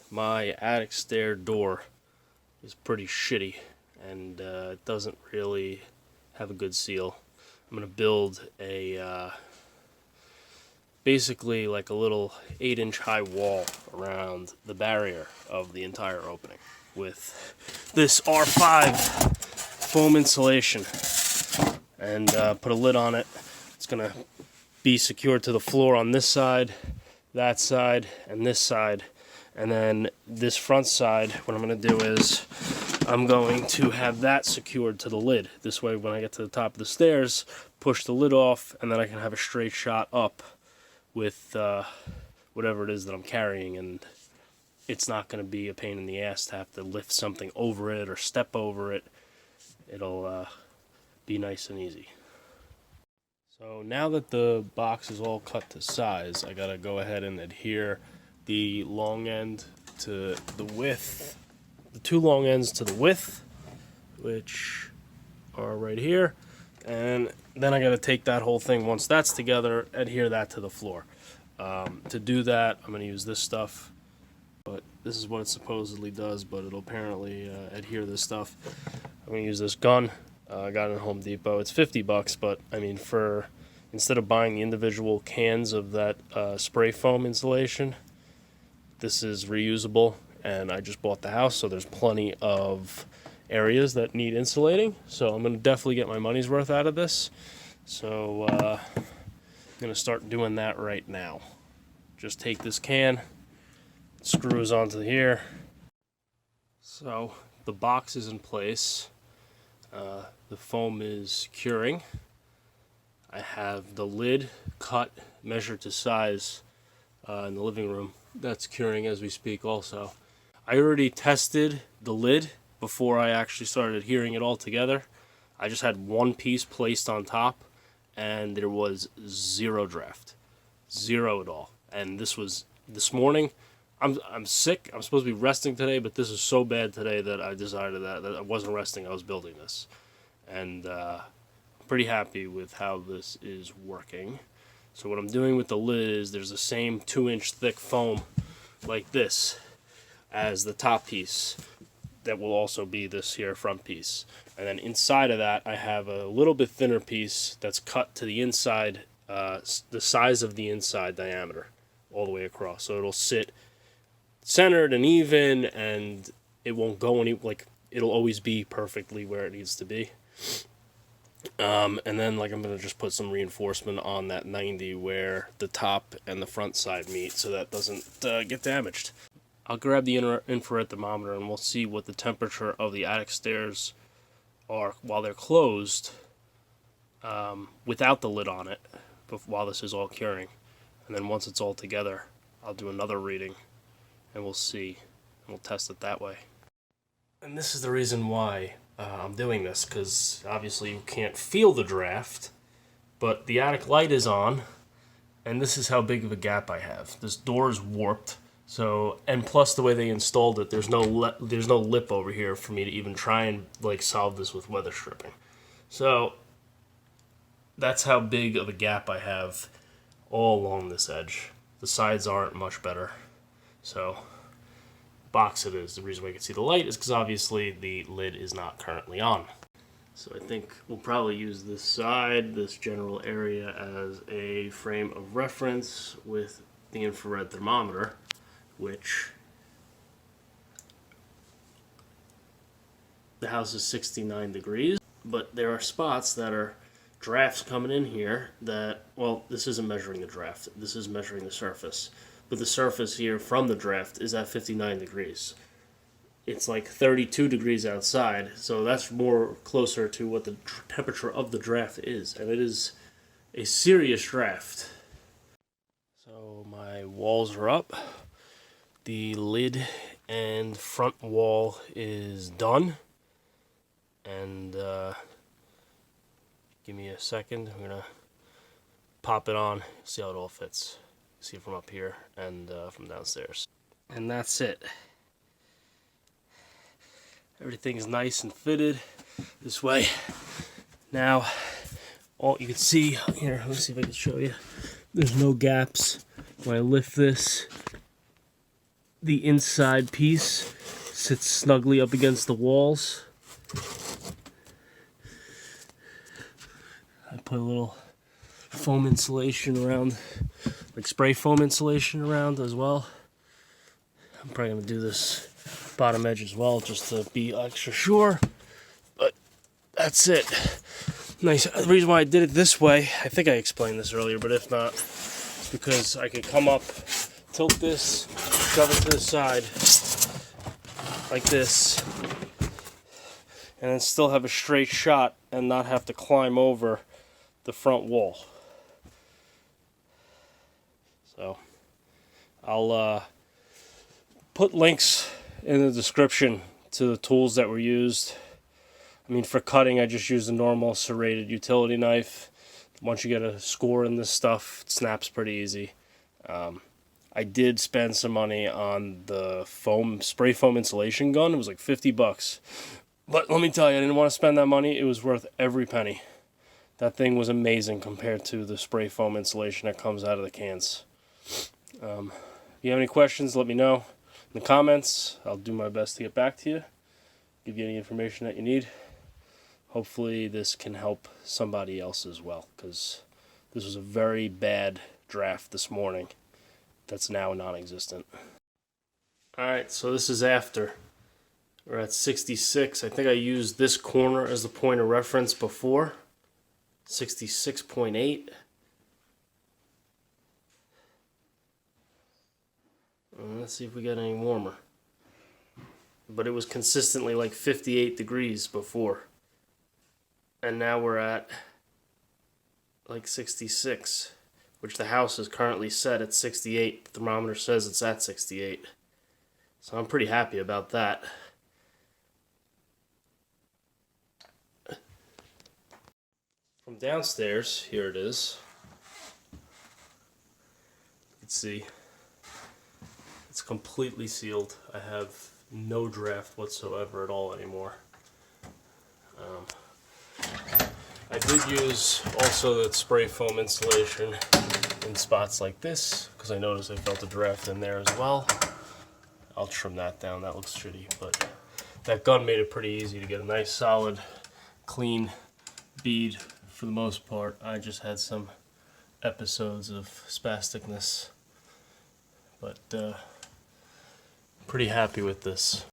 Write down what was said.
my attic stair door is pretty shitty, and it doesn't really have a good seal. I'm going to build a basically like a little 8-inch high wall around the barrier of the entire opening with this R5 foam insulation, and put a lid on it. It's going to be secured to the floor on this side, that side, and this side. And then this front side, what I'm going to do is I'm going to have that secured to the lid. This way when I get to the top of the stairs, push the lid off, and then I can have a straight shot up with whatever it is that I'm carrying, and it's not going to be a pain in the ass to have to lift something over it or step over it. It'll be nice and easy. So now that the box is all cut to size, I gotta go ahead and adhere the long end to the width, the two long ends to the width, which are right here, and then I gotta take that whole thing, once that's together, adhere that to the floor. To do that, I'm gonna use this stuff, but this is what it supposedly does, but it'll apparently adhere this stuff. I'm gonna use this gun. I got it at Home Depot. It's $50, but I mean, instead of buying the individual cans of that spray foam insulation, this is reusable, and I just bought the house, so there's plenty of areas that need insulating. So I'm gonna definitely get my money's worth out of this. So I'm gonna start doing that right now. Just take this can, screws onto here. So the box is in place. The foam is curing. I have the lid cut, measured to size in the living room. That's curing as we speak also. I already tested the lid before I actually started adhering it all together. I just had one piece placed on top, and there was zero draft. Zero at all. And this was this morning. I'm sick. I'm supposed to be resting today, but this is so bad today that I decided that I wasn't resting. I was building this. And I'm pretty happy with how this is working. So what I'm doing with the lid is there's the same 2-inch thick foam like this as the top piece that will also be this here front piece. And then inside of that I have a little bit thinner piece that's cut to the inside, the size of the inside diameter all the way across. So it'll sit centered and even, and it won't go any, like, it'll always be perfectly where it needs to be. And then like I'm going to just put some reinforcement on that 90 where the top and the front side meet, so that doesn't get damaged. I'll grab the infrared thermometer and we'll see what the temperature of the attic stairs are while they're closed, without the lid on it, but while this is all curing. And then once it's all together, I'll do another reading and we'll see, and we'll test it that way. And this is the reason why I'm doing this, because obviously you can't feel the draft, but the attic light is on, and this is how big of a gap I have. This door is warped, so, and plus the way they installed it, there's no lip over here for me to even try and like solve this with weather stripping. So that's how big of a gap I have all along this edge. The sides aren't much better, so box it is. The reason why you can see the light is because obviously the lid is not currently on. So I think we'll probably use this side, this general area, as a frame of reference with the infrared thermometer, which the house is 69 degrees, but there are spots that are drafts coming in here that, well, this isn't measuring the draft, this is measuring the surface. But the surface here from the draft is at 59 degrees. It's like 32 degrees outside, so that's more closer to what the temperature of the draft is, and it is a serious draft. So my walls are up. The lid and front wall is done. And give me a second. I'm gonna pop it on, see how it all fits. See it from up here and from downstairs. And that's it. Everything's nice and fitted this way. Now, all you can see here, let me see if I can show you. There's no gaps. When I lift this, the inside piece sits snugly up against the walls. I put a little foam insulation around, like spray foam insulation around as well. I'm probably going to do this bottom edge as well just to be extra sure. But that's it. Nice. The reason why I did it this way, I think I explained this earlier, but if not, it's because I could come up, tilt this, shove it to the side like this, and then still have a straight shot and not have to climb over the front wall. So I'll put links in the description to the tools that were used. I mean, for cutting, I just use a normal serrated utility knife. Once you get a score in this stuff, it snaps pretty easy. I did spend some money on the spray foam insulation gun. It was like $50. But let me tell you, I didn't want to spend that money. It was worth every penny. That thing was amazing compared to the spray foam insulation that comes out of the cans. If you have any questions, let me know in the comments. I'll do my best to get back to you, give you any information that you need. Hopefully this can help somebody else as well, because this was a very bad draft this morning that's now non-existent. Alright, so this is after. We're at 66. I think I used this corner as the point of reference before. 66.8. Let's see if we get any warmer. But it was consistently like 58 degrees before. And now we're at like 66, which the house is currently set at 68. The thermometer says it's at 68. So I'm pretty happy about that. From downstairs, here it is. You can see it's completely sealed. I have no draft whatsoever at all anymore. I did use also that spray foam insulation in spots like this because I noticed I felt a draft in there as well. I'll trim that down, that looks shitty, but that gun made it pretty easy to get a nice solid clean bead for the most part. I just had some episodes of spasticness, but pretty happy with this.